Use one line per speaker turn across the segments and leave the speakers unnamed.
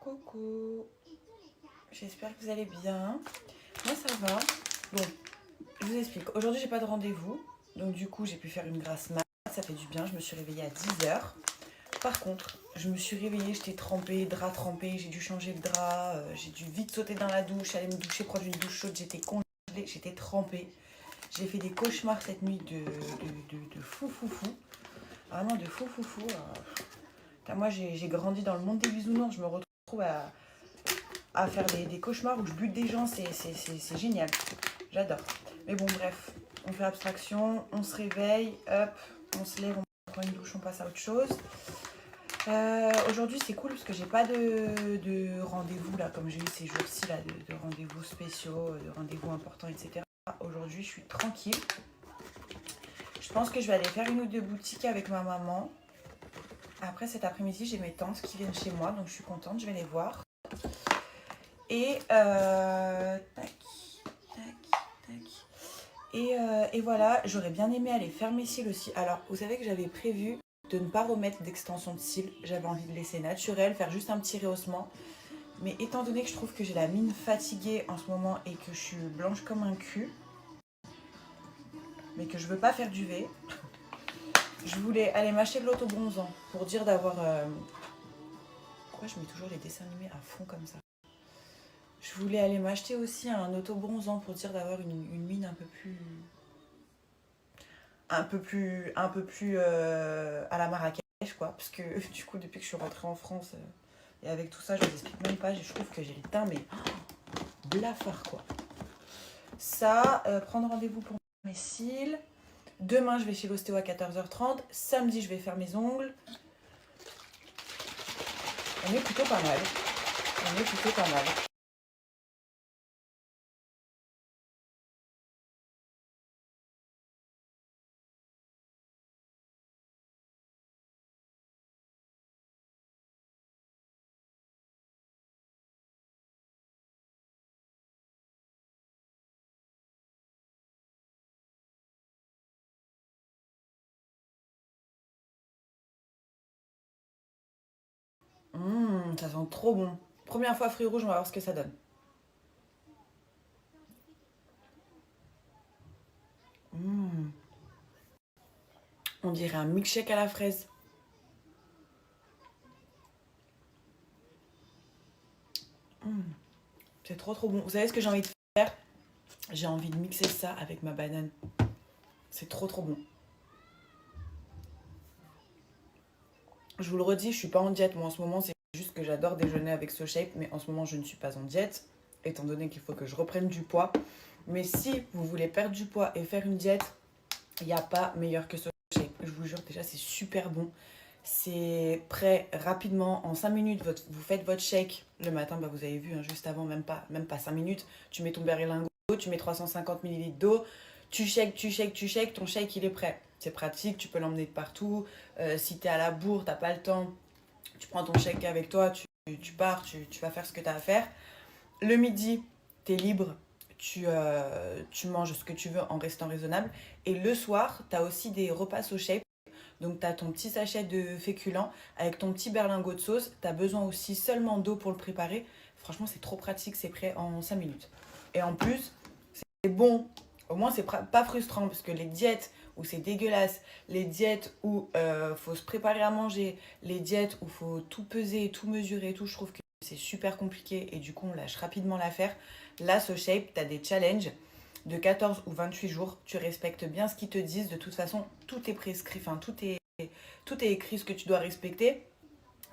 Coucou, j'espère que vous allez bien. Moi ça va. Bon, je vous explique. Aujourd'hui j'ai pas de rendez-vous. Donc du coup j'ai pu faire une grasse mat. Ça fait du bien. Je me suis réveillée à 10h. Par contre, je me suis réveillée, j'étais trempée, drap trempé. J'ai dû changer le drap. J'ai dû vite sauter dans la douche, aller me doucher, prendre une douche chaude. J'étais congelée, j'étais trempée. J'ai fait des cauchemars cette nuit de fou fou fou. Vraiment de fou fou fou. Moi j'ai grandi dans le monde des bisounours. Je me retrouve à faire des cauchemars où je bute des gens, c'est génial. J'adore. Mais bon, bref, on fait abstraction, on se réveille, hop, on se lève, on prend une douche, on passe à autre chose. Aujourd'hui, c'est cool parce que j'ai pas de rendez-vous là, comme j'ai eu ces jours-ci là, de rendez-vous spéciaux, de rendez-vous importants, etc. Aujourd'hui, je suis tranquille. Je pense que je vais aller faire une ou deux boutiques avec ma maman. Après, cet après-midi, j'ai mes tantes qui viennent chez moi, donc je suis contente, je vais les voir. Et tac, et voilà, j'aurais bien aimé aller faire mes cils aussi. Alors, vous savez que j'avais prévu de ne pas remettre d'extension de cils. J'avais envie de laisser naturel, faire juste un petit rehaussement. Mais étant donné que je trouve que j'ai la mine fatiguée en ce moment et que je suis blanche comme un cul, mais que je veux pas faire du V, je voulais aller m'acheter de l'autobronzant pour dire d'avoir... Pourquoi je mets toujours les dessins animés à fond comme ça? Je voulais aller m'acheter aussi un autobronzant pour dire d'avoir une mine un peu plus à la Marrakech, quoi. Parce que du coup, depuis que je suis rentrée en France, et avec tout ça, je vous explique même pas, je trouve que j'ai le teint, mais blafard, quoi. Ça, prendre rendez-vous pour mes cils. Demain, je vais chez l'ostéo à 14h30. Samedi, je vais faire mes ongles. On est plutôt pas mal. On est plutôt pas mal. Ça sent trop bon. Première fois fruits rouges, on va voir ce que ça donne. Mmh. On dirait un milkshake à la fraise. Mmh. C'est trop trop bon. Vous savez ce que j'ai envie de faire? J'ai envie de mixer ça avec ma banane. C'est trop trop bon. Je vous le redis, je suis pas en diète. Moi en ce moment, c'est juste que j'adore déjeuner avec SoShape, mais en ce moment, je ne suis pas en diète, étant donné qu'il faut que je reprenne du poids. Mais si vous voulez perdre du poids et faire une diète, il n'y a pas meilleur que SoShape. Je vous jure, déjà, c'est super bon. C'est prêt rapidement, en 5 minutes, vous faites votre shake. Le matin, bah, vous avez vu, hein, juste avant, même pas 5 minutes, tu mets ton berlingot, tu mets 350 ml d'eau, tu shakes, ton shake il est prêt. C'est pratique, tu peux l'emmener de partout. Si t'es à la bourre, t'as pas le temps, tu prends ton shake avec toi, tu pars, tu vas faire ce que t'as à faire. Le midi, t'es libre, tu manges ce que tu veux en restant raisonnable. Et le soir, t'as aussi des repas SoShape. Donc tu as ton petit sachet de féculents avec ton petit berlingot de sauce. Tu as besoin aussi seulement d'eau pour le préparer. Franchement, c'est trop pratique, c'est prêt en 5 minutes. Et en plus, c'est bon. Au moins, c'est pas frustrant parce que les diètes où c'est dégueulasse, les diètes où faut se préparer à manger, les diètes où faut tout peser, tout mesurer et tout, je trouve que c'est super compliqué et du coup, on lâche rapidement l'affaire. Là, SoShape, tu as des challenges de 14 ou 28 jours, tu respectes bien ce qu'ils te disent. De toute façon, tout est prescrit, enfin, tout est écrit ce que tu dois respecter.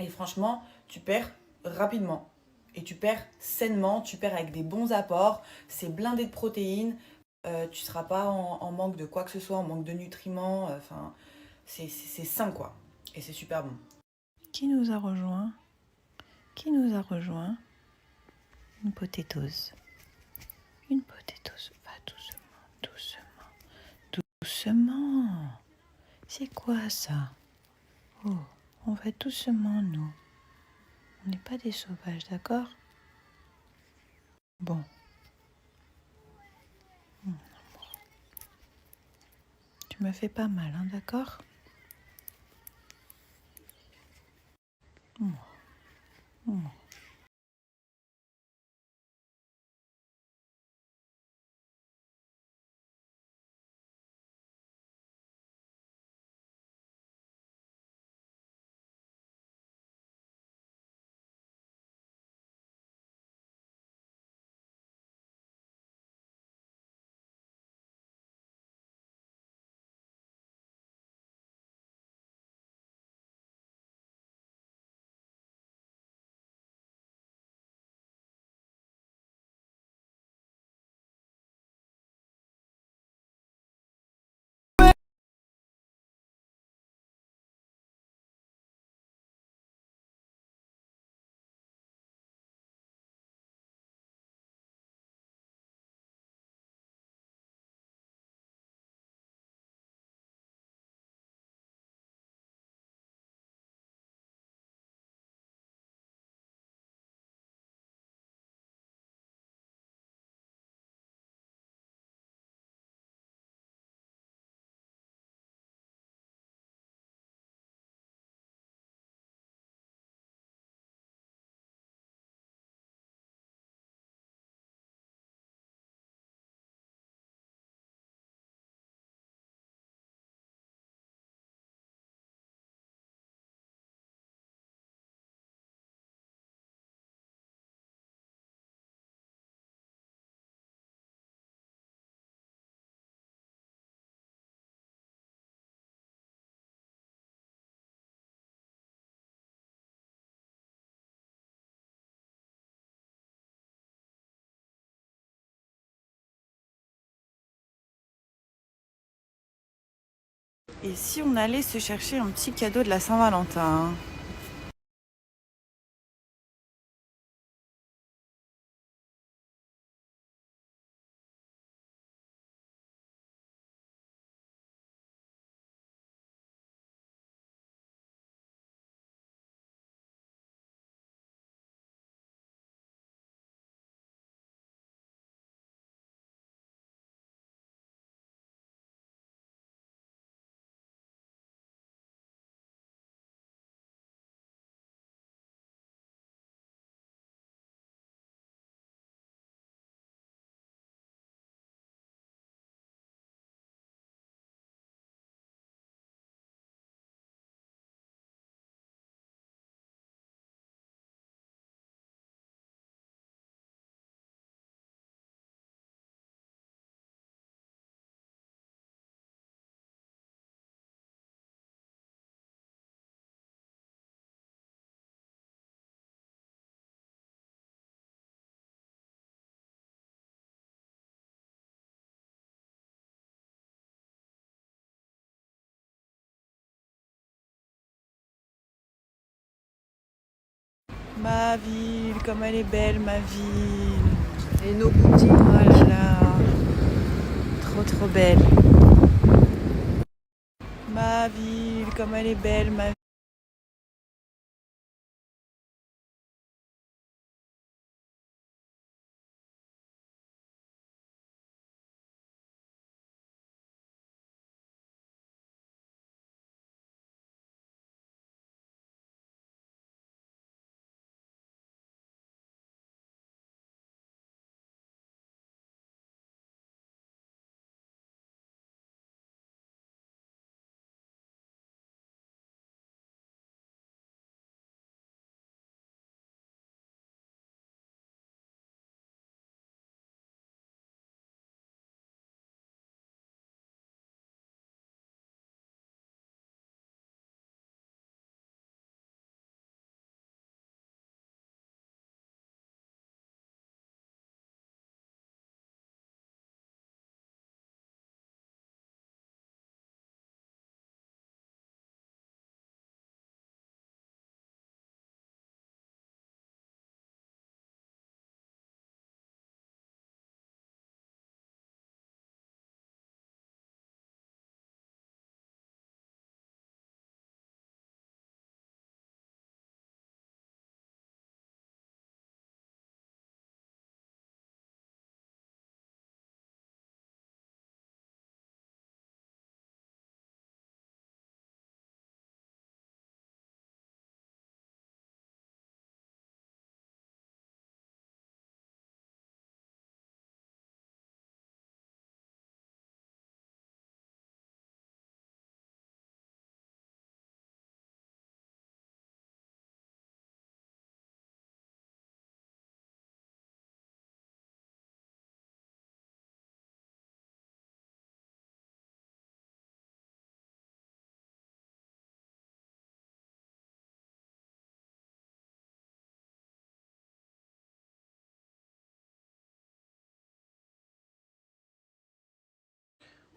Et franchement, tu perds rapidement. Et tu perds sainement, tu perds avec des bons apports. C'est blindé de protéines. Tu ne seras pas en manque de quoi que ce soit, en manque de nutriments. Enfin, c'est sain, quoi. Et c'est super bon.
Qui nous a rejoint? Qui nous a rejoint? Une potatoes. Une potatoes. Va doucement, doucement, doucement. C'est quoi ça? Oh, on va doucement, nous. On n'est pas des sauvages, d'accord? Bon. Tu m'as fait pas mal, hein, d'accord? Oh. Et si on allait se chercher un petit cadeau de la Saint-Valentin? Ma ville, comme elle est belle, ma ville.
Et nos boutiques.
Oh là là, trop belle. Ma ville, comme elle est belle, ma ville.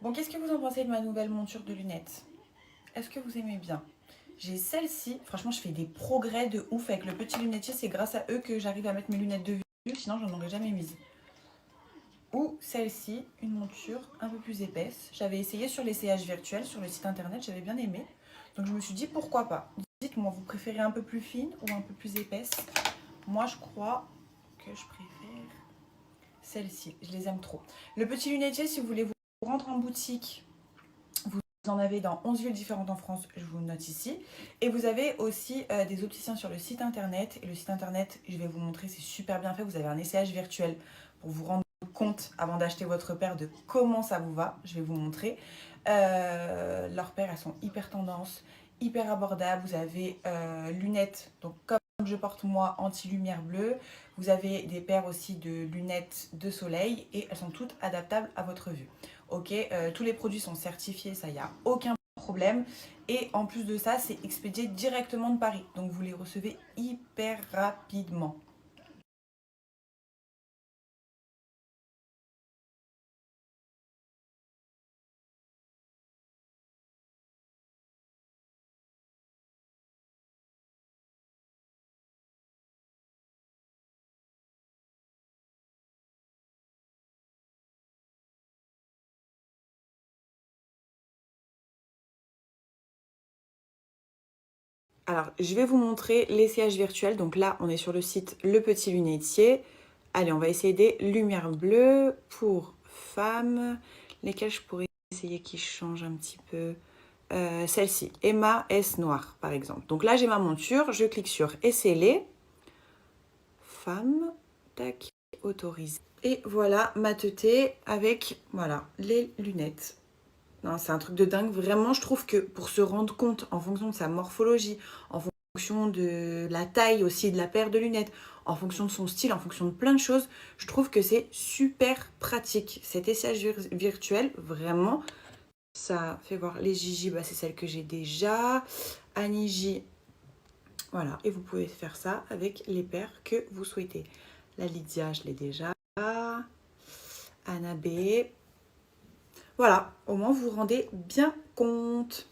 Bon, qu'est-ce que vous en pensez de ma nouvelle monture de lunettes? Est-ce que vous aimez bien? J'ai celle-ci, franchement je fais des progrès de ouf avec le petit lunetier, c'est grâce à eux que j'arrive à mettre mes lunettes de vue, sinon j'en aurais jamais mise. Ou celle-ci, une monture un peu plus épaisse. J'avais essayé sur l'essayage virtuel, sur le site internet, j'avais bien aimé. Donc je me suis dit pourquoi pas. Dites-moi, vous préférez un peu plus fine ou un peu plus épaisse? Moi je crois que je préfère celle-ci, je les aime trop. Le petit lunetier, si vous voulez vous rendre en boutique, vous en avez dans 11 villes différentes en France, je vous le note ici. Et vous avez aussi des opticiens sur le site internet. Et le site internet, je vais vous montrer, c'est super bien fait. Vous avez un essayage virtuel pour vous rendre compte avant d'acheter votre paire de comment ça vous va. Je vais vous montrer. Leurs paires, elles sont hyper tendance, hyper abordables. Vous avez lunettes, donc comme je porte moi, anti-lumière bleue. Vous avez des paires aussi de lunettes de soleil et elles sont toutes adaptables à votre vue. Ok, tous les produits sont certifiés, ça y a aucun problème. Et en plus de ça, c'est expédié directement de Paris. Donc vous les recevez hyper rapidement. Alors, je vais vous montrer l'essayage virtuel. Donc là, on est sur le site Le Petit Lunetier. Allez, on va essayer des lumières bleues pour femmes. Lesquelles je pourrais essayer qui changent un petit peu. Celle-ci, Emma S Noir, par exemple. Donc là, j'ai ma monture. Je clique sur Essayer. Femme. Tac. Autorise. Et voilà ma teutée avec, voilà, les lunettes. Non, c'est un truc de dingue. Vraiment, je trouve que pour se rendre compte, en fonction de sa morphologie, en fonction de la taille aussi de la paire de lunettes, en fonction de son style, en fonction de plein de choses, je trouve que c'est super pratique. Cet essayage virtuel, vraiment, ça fait voir les Gigi, bah, c'est celle que j'ai déjà. Annie J, voilà. Et vous pouvez faire ça avec les paires que vous souhaitez. La Lydia, je l'ai déjà. Anna B. Voilà, au moins vous vous rendez bien compte.